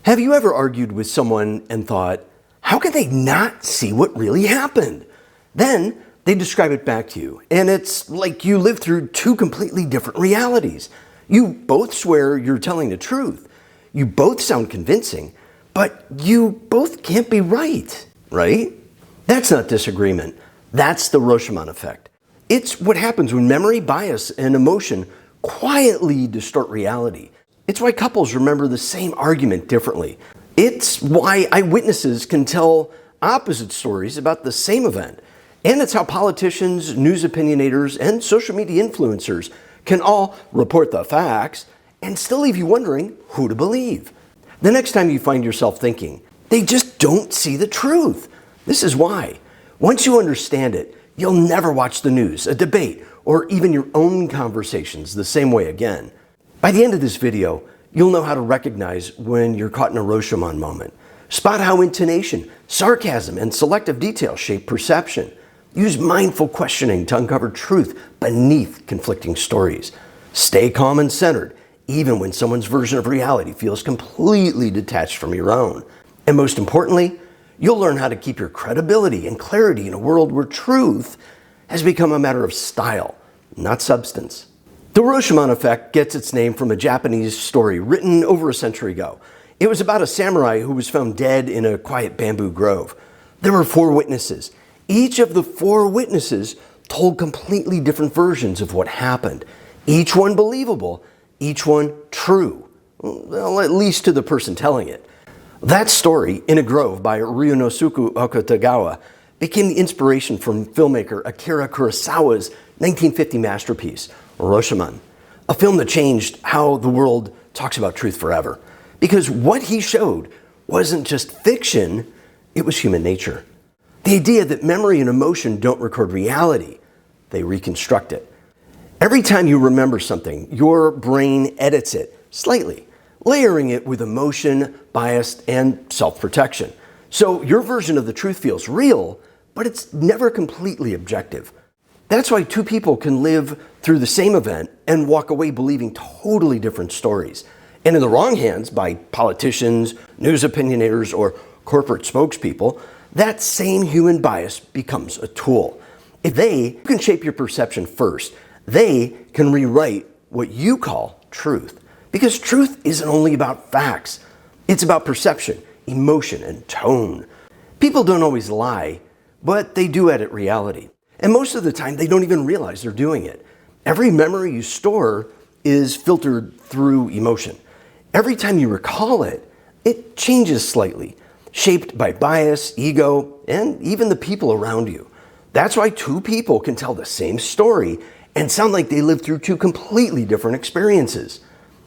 Have you ever argued with someone and thought, how can they not see what really happened? Then they describe it back to you, and it's like you lived through two completely different realities. You both swear you're telling the truth. You both sound convincing, but you both can't be right, right? That's not disagreement. That's the Rashomon effect. It's what happens when memory, bias, and emotion quietly distort reality. It's why couples remember the same argument differently. It's why eyewitnesses can tell opposite stories about the same event. And it's how politicians, news opinionators, and social media influencers can all report the facts and still leave you wondering who to believe. The next time you find yourself thinking, they just don't see the truth. This is why. Once you understand it, you'll never watch the news, a debate, or even your own conversations the same way again. By the end of this video, you'll know how to recognize when you're caught in a Rashomon moment. Spot how intonation, sarcasm, and selective detail shape perception. Use mindful questioning to uncover truth beneath conflicting stories. Stay calm and centered, even when someone's version of reality feels completely detached from your own. And most importantly, you'll learn how to keep your credibility and clarity in a world where truth has become a matter of style, not substance. The Rashomon effect gets its name from a Japanese story written over a century ago. It was about a samurai who was found dead in a quiet bamboo grove. There were 4 witnesses. Each of the 4 witnesses told completely different versions of what happened. Each one believable, each one true. Well, at least to the person telling it. That story, In a Grove by Ryunosuke Akutagawa, became the inspiration from filmmaker Akira Kurosawa's 1950 masterpiece, Rashomon, a film that changed how the world talks about truth forever. Because what he showed wasn't just fiction, it was human nature. The idea that memory and emotion don't record reality, they reconstruct it. Every time you remember something, your brain edits it slightly, layering it with emotion, bias, and self-protection. So your version of the truth feels real, but it's never completely objective. That's why 2 people can live through the same event and walk away believing totally different stories. And in the wrong hands, by politicians, news opinionators, or corporate spokespeople, that same human bias becomes a tool. If they can shape your perception first, they can rewrite what you call truth. Because truth isn't only about facts. It's about perception, emotion, and tone. People don't always lie, but they do edit reality. And most of the time, they don't even realize they're doing it. Every memory you store is filtered through emotion. Every time you recall it, it changes slightly, shaped by bias, ego, and even the people around you. That's why 2 people can tell the same story and sound like they lived through 2 completely different experiences.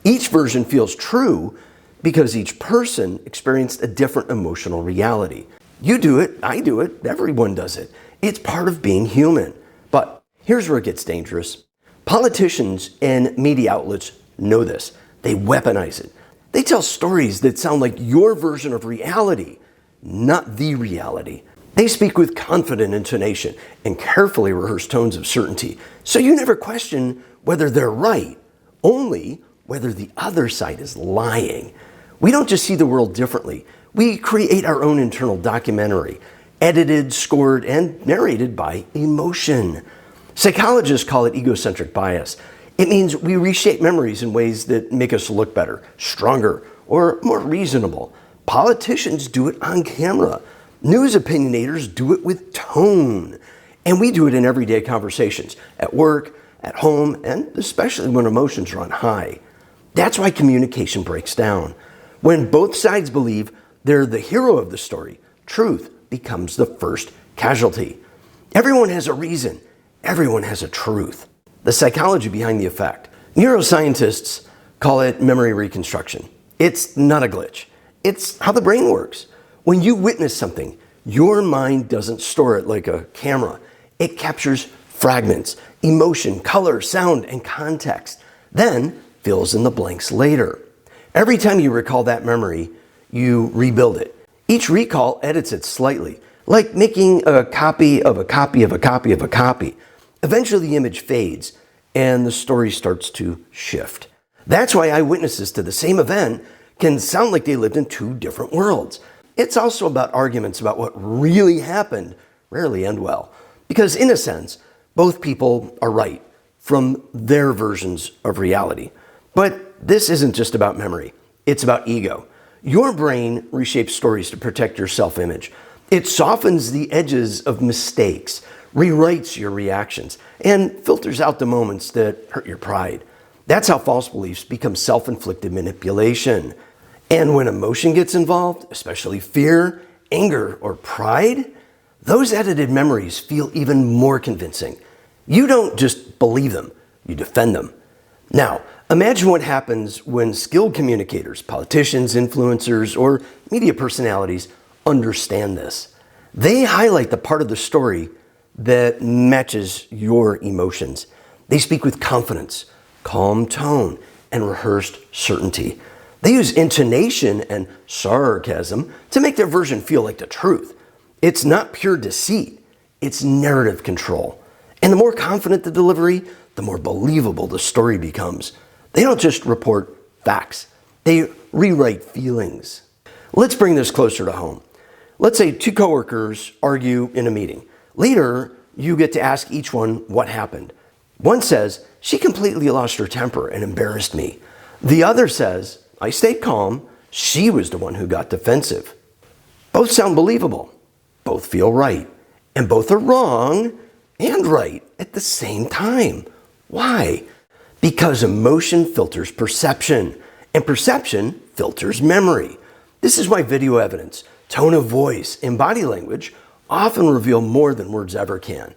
Each version feels true because each person experienced a different emotional reality. You do it, I do it, everyone does it. It's part of being human. But here's where it gets dangerous. Politicians and media outlets know this. They weaponize it. They tell stories that sound like your version of reality, not the reality. They speak with confident intonation and carefully rehearsed tones of certainty, so you never question whether they're right, only whether the other side is lying. We don't just see the world differently. We create our own internal documentary, edited, scored, and narrated by emotion. Psychologists call it egocentric bias. It means we reshape memories in ways that make us look better, stronger, or more reasonable. Politicians do it on camera. News opinionators do it with tone. And we do it in everyday conversations, at work, at home, and especially when emotions are on high. That's why communication breaks down. When both sides believe they're the hero of the story, truth becomes the first casualty. Everyone has a reason. Everyone has a truth. The psychology behind the effect. Neuroscientists call it memory reconstruction. It's not a glitch. It's how the brain works. When you witness something, your mind doesn't store it like a camera. It captures fragments, emotion, color, sound, and context, then fills in the blanks later. Every time you recall that memory, you rebuild it. Each recall edits it slightly, like making a copy of a copy of a copy of a copy. Eventually the image fades and the story starts to shift. That's why eyewitnesses to the same event can sound like they lived in two different worlds. It's also about arguments about what really happened rarely end well. Because in a sense, both people are right from their versions of reality. But this isn't just about memory. It's about ego. Your brain reshapes stories to protect your self-image. It softens the edges of mistakes, rewrites your reactions, and filters out the moments that hurt your pride. That's how false beliefs become self-inflicted manipulation. And when emotion gets involved, especially fear, anger, or pride, those edited memories feel even more convincing. You don't just believe them, you defend them. Now, imagine what happens when skilled communicators, politicians, influencers, or media personalities understand this. They highlight the part of the story that matches your emotions. They speak with confidence, calm tone, and rehearsed certainty. They use intonation and sarcasm to make their version feel like the truth. It's not pure deceit, it's narrative control. And the more confident the delivery, the more believable the story becomes. They don't just report facts, they rewrite feelings. Let's bring this closer to home. Let's say two coworkers argue in a meeting. Later, you get to ask each one what happened. One says, "She completely lost her temper and embarrassed me." The other says, "I stayed calm. She was the one who got defensive." Both sound believable. Both feel right. And both are wrong and right at the same time. Why? Because emotion filters perception, and perception filters memory. This is why video evidence, tone of voice, and body language often reveal more than words ever can.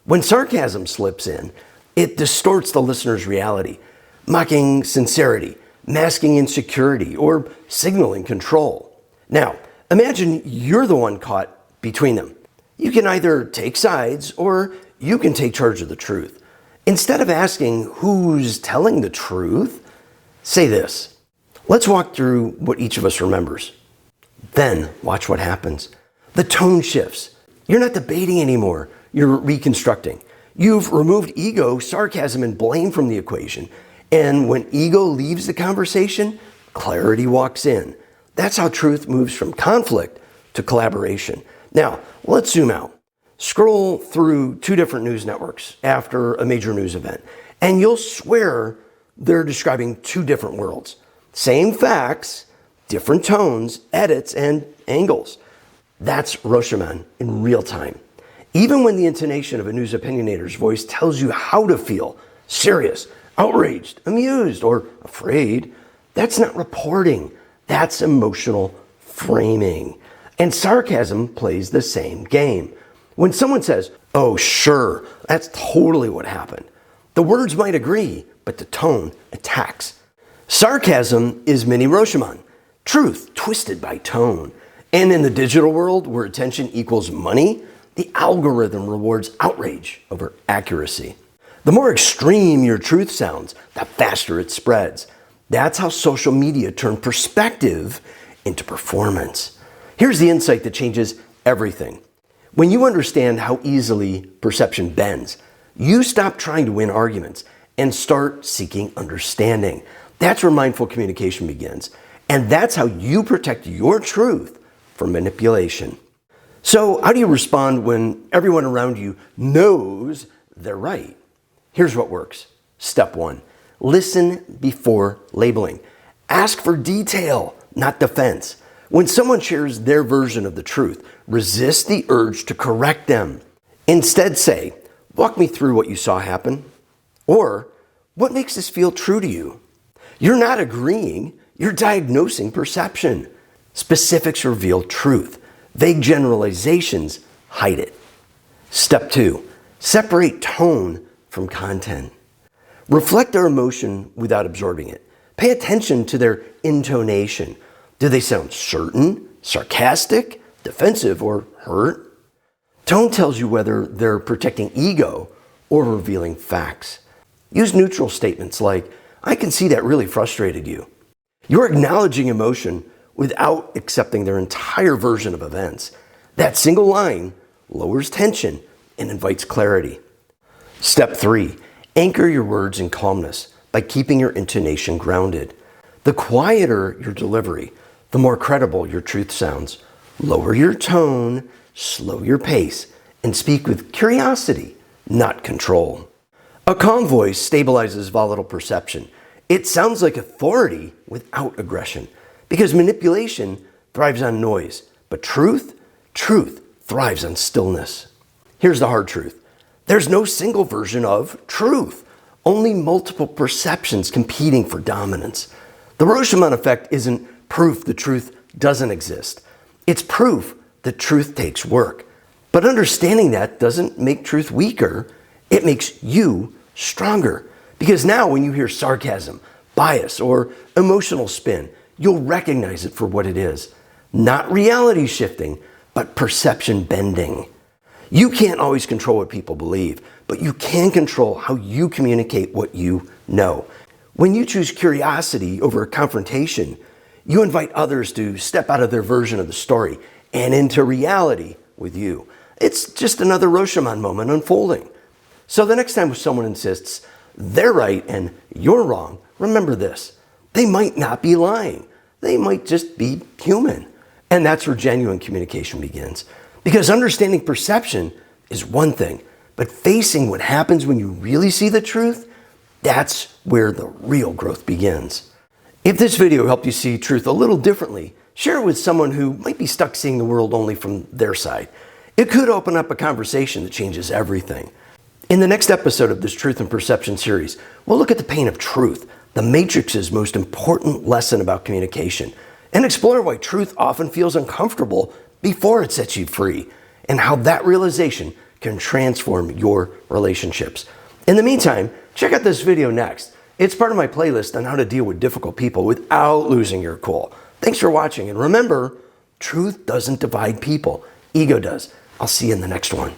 When sarcasm slips in, it distorts the listener's reality, mocking sincerity, masking insecurity, or signaling control. Now, imagine you're the one caught between them. You can either take sides or you can take charge of the truth. Instead of asking who's telling the truth, say this. Let's walk through what each of us remembers. Then watch what happens. The tone shifts. You're not debating anymore. You're reconstructing. You've removed ego, sarcasm, and blame from the equation. And when ego leaves the conversation, clarity walks in. That's how truth moves from conflict to collaboration. Now, let's zoom out. Scroll through two different news networks after a major news event, and you'll swear they're describing two different worlds. Same facts, different tones, edits, and angles. That's Rashomon in real time. Even when the intonation of a news opinionator's voice tells you how to feel, serious, outraged, amused, or afraid, that's not reporting. That's emotional framing. And sarcasm plays the same game. When someone says, "Oh, sure, that's totally what happened," the words might agree, but the tone attacks. Sarcasm is mini Rashomon, truth twisted by tone. And in the digital world, where attention equals money, the algorithm rewards outrage over accuracy. The more extreme your truth sounds, the faster it spreads. That's how social media turned perspective into performance. Here's the insight that changes everything. When you understand how easily perception bends, you stop trying to win arguments and start seeking understanding. That's where mindful communication begins. And that's how you protect your truth from manipulation. So, how do you respond when everyone around you knows they're right? Here's what works. Step 1, listen before labeling. Ask for detail, not defense. When someone shares their version of the truth, resist the urge to correct them. Instead say, "Walk me through what you saw happen," or "What makes this feel true to you?" You're not agreeing, you're diagnosing perception. Specifics reveal truth. Vague generalizations hide it. Step 2, separate tone from content. Reflect their emotion without absorbing it. Pay attention to their intonation. Do they sound certain, sarcastic, defensive, or hurt? Tone tells you whether they're protecting ego or revealing facts. Use neutral statements like, "I can see that really frustrated you." You're acknowledging emotion without accepting their entire version of events. That single line lowers tension and invites clarity. Step 3, anchor your words in calmness by keeping your intonation grounded. The quieter your delivery, the more credible your truth sounds. Lower your tone, slow your pace, and speak with curiosity, not control. A calm voice stabilizes volatile perception. It sounds like authority without aggression, because manipulation thrives on noise, but truth thrives on stillness. Here's the hard truth. There's no single version of truth, only multiple perceptions competing for dominance. The Rashomon effect isn't proof the truth doesn't exist. It's proof that truth takes work. But understanding that doesn't make truth weaker. It makes you stronger. Because now when you hear sarcasm, bias, or emotional spin, you'll recognize it for what it is. Not reality shifting, but perception bending. You can't always control what people believe, but you can control how you communicate what you know. When you choose curiosity over confrontation, you invite others to step out of their version of the story and into reality with you. It's just another Rashomon moment unfolding. So the next time someone insists they're right and you're wrong, remember this. They might not be lying. They might just be human. And that's where genuine communication begins. Because understanding perception is one thing, but facing what happens when you really see the truth, that's where the real growth begins. If this video helped you see truth a little differently, share it with someone who might be stuck seeing the world only from their side. It could open up a conversation that changes everything. In the next episode of this Truth and Perception series, we'll look at the pain of truth, the Matrix's most important lesson about communication, and explore why truth often feels uncomfortable before it sets you free, and how that realization can transform your relationships. In the meantime, check out this video next. It's part of my playlist on how to deal with difficult people without losing your cool. Thanks for watching, and remember, truth doesn't divide people. Ego does. I'll see you in the next one.